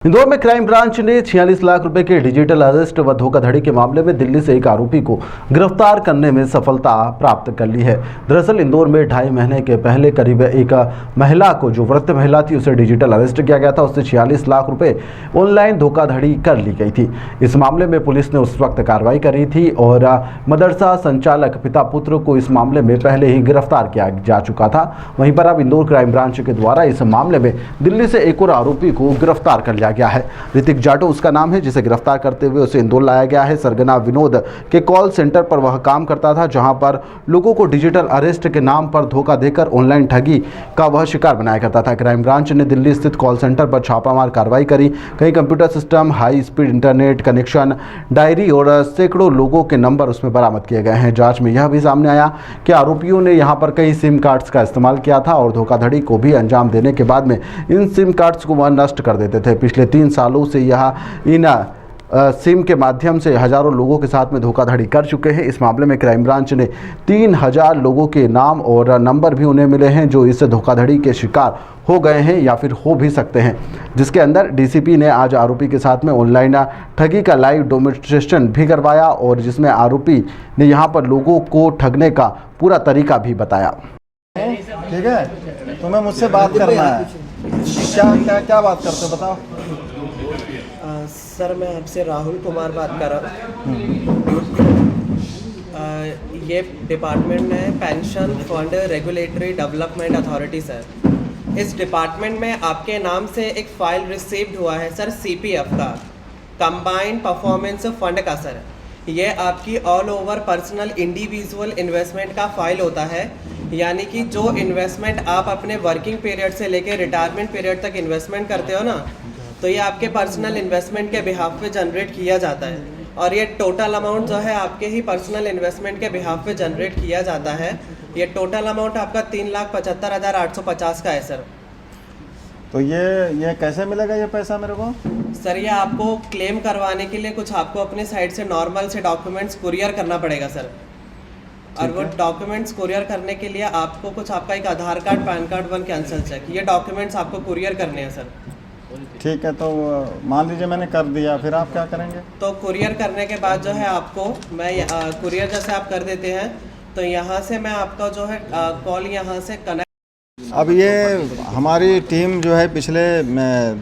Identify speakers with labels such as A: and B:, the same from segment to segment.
A: इंदौर में crime branch ने 46 लाख रुपए के डिजिटल अरेस्ट व धोखाधड़ी के मामले में दिल्ली से एक आरोपी को गिरफ्तार करने में सफलता प्राप्त कर ली है। दरअसल इंदौर में 2.5 महीने के पहले करीब एक महिला को, जो वृद्ध महिला थी, उसे डिजिटल अरेस्ट किया गया था। उससे 46 लाख रुपए ऑनलाइन धोखाधड़ी कर ली गई थी। इस मामले में पुलिस ने उस वक्त कार्रवाई करी थी और मदरसा संचालक पिता पुत्र को इस मामले में पहले ही गिरफ्तार किया जा चुका था। वहीं पर अब इंदौर क्राइम ब्रांच के द्वारा इस मामले में दिल्ली से एक और आरोपी को गिरफ्तार कर लिया गया है। ऋतिक जाटो उसका नाम है, जिसे गिरफ्तार करते हुए उसे इंदौर लाया गया है। सरगना विनोद के कॉल सेंटर पर वह काम करता था, जहां पर लोगों को डिजिटल अरेस्ट के नाम पर धोखा देकर ऑनलाइन ठगी का वह शिकार बनाया करता था। क्राइम ब्रांच ने दिल्ली स्थित कॉल सेंटर पर छापामार कार्रवाई करी। कई computer system, high speed internet connection, diary और सैकड़ों लोगों के नंबर उसमें बरामद किए गए हैं। जांच में यह भी सामने आया कि आरोपियों ने यहां पर कई सिम कार्ड्स का इस्तेमाल किया था और धोखाधड़ी को भी अंजाम देने के बाद में इन सिम कार्ड्स को वह नष्ट कर देते थे। पिछले 3 सालों से यह इन सिम के माध्यम से हजारों लोगों के साथ में धोखाधड़ी कर चुके हैं। इस मामले में क्राइम ब्रांच ने 3000 लोगों के नाम और नंबर भी उन्हें मिले हैं, जो इस धोखाधड़ी के शिकार हो गए हैं या फिर हो भी सकते हैं, जिसके अंदर डीसीपी ने आज आरोपी के साथ में ऑनलाइन ठगी का लाइव डेमोन्स्ट्रेशन भी करवाया और जिसमें आरोपी ने यहां पर लोगों को ठगने का पूरा तरीका भी बताया।
B: ठीक है, तुम्हें मुझसे बात करना है। क्या क्या क्या बात करते हो, बताओ।
C: सर, मैं आपसे राहुल कुमार बात कर रहा हूँ। ये डिपार्टमेंट है pension fund regulatory development authority sir. इस डिपार्टमेंट में आपके नाम से एक फ़ाइल रिसीव्ड हुआ है सर, सीपीएफ का, कंबाइंड परफॉर्मेंस फंड का सर। ये आपकी all over personal individual investment का फाइल होता है, यानी कि जो इन्वेस्टमेंट आप अपने वर्किंग पीरियड से लेकर रिटायरमेंट पीरियड तक इन्वेस्टमेंट करते हो ना, तो ये आपके पर्सनल इन्वेस्टमेंट के बिहाफ पे जनरेट किया जाता है। और ये टोटल अमाउंट जो है आपके ही पर्सनल इन्वेस्टमेंट के बिहाफ पे जनरेट किया जाता है। ये टोटल अमाउंट आपका 3,75,850 का है सर।
B: तो ये कैसे मिलेगा ये पैसा मेरे को?
C: सर, ये आपको क्लेम करवाने के लिए कुछ आपको अपने साइड से नॉर्मल से डॉक्यूमेंट्स कुरियर करना पड़ेगा सर। और वो डॉक्यूमेंट्स कुरियर करने के लिए आपको कुछ आपका एक Aadhaar card, PAN card, 1 cancel cheque, ये डॉक्यूमेंट्स आपको कुरियर करने हैं सर।
B: ठीक है, तो मान लीजिए मैंने कर दिया, फिर आप क्या करेंगे?
C: तो कुरियर करने के बाद जो है आपको मैं कुरियर जैसे आप कर देते हैं तो यहाँ से मैं आपका जो है कॉल यहाँ से कनेक्ट।
B: अब ये हमारी टीम जो है पिछले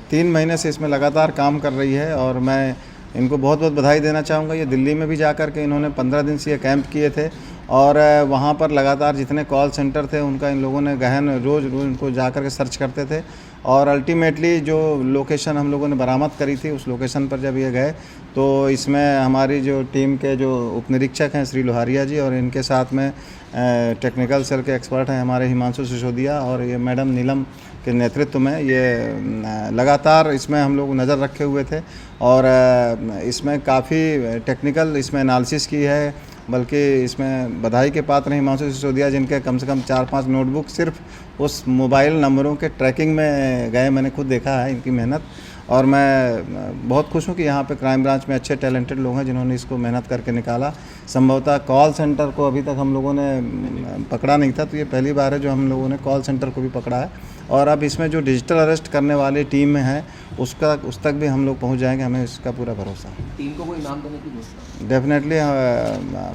B: 3 महीने से इसमें लगातार काम कर रही है और मैं इनको बहुत बहुत बधाई देना चाहूँगा। ये दिल्ली में भी जा कर के इन्होंने 15 दिन से ये कैंप किए थे और वहाँ पर लगातार जितने कॉल सेंटर थे उनका इन लोगों ने गहन रोज़ उनको जा कर के सर्च करते थे और अल्टीमेटली जो लोकेशन हम लोगों ने बरामद करी थी उस लोकेशन पर जब ये गए तो इसमें हमारी जो टीम के जो उपनिरीक्षक हैं श्री लोहारिया जी और इनके साथ में टेक्निकल सेल के एक्सपर्ट हैं हमारे हिमांशु सिसोदिया और ये मैडम नीलम के नेतृत्व में ये लगातार इसमें हम लोग नज़र रखे हुए थे और इसमें काफ़ी टेक्निकल इसमें एनालिसिस की है। बल्कि इसमें बधाई के पात्र हैं हिमांशु सिसोदिया, जिनके कम से कम 4-5 नोटबुक सिर्फ उस मोबाइल नंबरों के ट्रैकिंग में गए। मैंने खुद देखा है इनकी मेहनत और मैं बहुत खुश हूँ कि यहाँ पे क्राइम ब्रांच में अच्छे टैलेंटेड लोग हैं जिन्होंने इसको मेहनत करके निकाला। संभवतः कॉल सेंटर को अभी तक हम लोगों ने पकड़ा नहीं था, तो ये पहली बार है जो हम लोगों ने कॉल सेंटर को भी पकड़ा है और अब इसमें जो डिजिटल अरेस्ट करने वाली टीम में है उस तक भी हम लोग पहुँच जाएंगे, हमें इसका पूरा भरोसा है।
C: टीम को कोई इनाम देने की घोषणा?
B: डेफिनेटली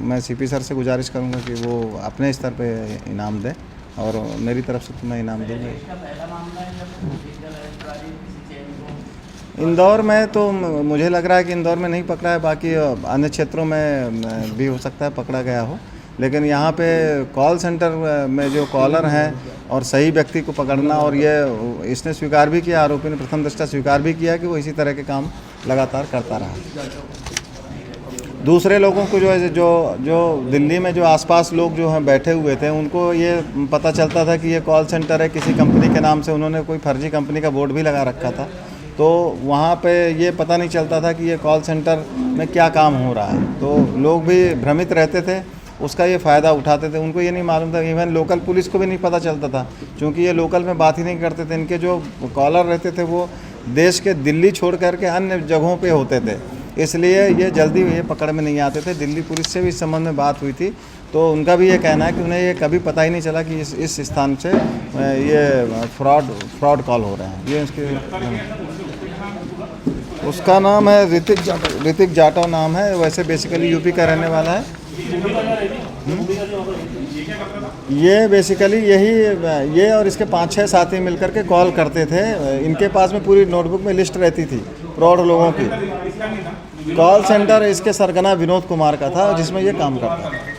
B: मैं सीपी सर से गुजारिश करूँगा कि वो अपने स्तर पे इनाम दें और मेरी तरफ से तो मैं इनाम दूँगा। इंदौर में तो मुझे लग रहा है कि इंदौर में नहीं पकड़ा है, बाकी अन्य क्षेत्रों में भी हो सकता है पकड़ा गया हो, लेकिन यहाँ पे कॉल सेंटर में जो कॉलर हैं और सही व्यक्ति को पकड़ना, और ये इसने स्वीकार भी किया, आरोपी ने प्रथम दृष्टया स्वीकार भी किया कि वो इसी तरह के काम लगातार करता रहा। दूसरे लोगों को जो है जो दिल्ली में जो आसपास लोग जो हैं बैठे हुए थे उनको ये पता चलता था कि ये कॉल सेंटर है किसी कंपनी के नाम से, उन्होंने कोई फर्जी कंपनी का बोर्ड भी लगा रखा था, तो वहाँ पे ये पता नहीं चलता था कि ये कॉल सेंटर में क्या काम हो रहा है, तो लोग भी भ्रमित रहते थे, उसका ये फ़ायदा उठाते थे। उनको ये नहीं मालूम था, इवन लोकल पुलिस को भी नहीं पता चलता था क्योंकि ये लोकल में बात ही नहीं करते थे। इनके जो कॉलर रहते थे वो देश के दिल्ली छोड़ करके अन्य जगहों पे होते थे, इसलिए ये जल्दी ये पकड़ में नहीं आते थे। दिल्ली पुलिस से भी इस संबंध में बात हुई थी तो उनका भी ये कहना है कि उन्हें ये कभी पता ही नहीं चला कि इस स्थान से ये फ्रॉड कॉल हो रहे हैं। ये इसके उसका नाम है ऋतिक जाटव नाम है। वैसे बेसिकली यूपी का रहने वाला है। ये बेसिकली ये और इसके 5-6 साथी मिलकर के कॉल करते थे। इनके पास में पूरी नोटबुक में लिस्ट रहती थी प्रौढ़ लोगों की। कॉल सेंटर इसके सरगना विनोद कुमार का था, जिसमें ये काम करता था।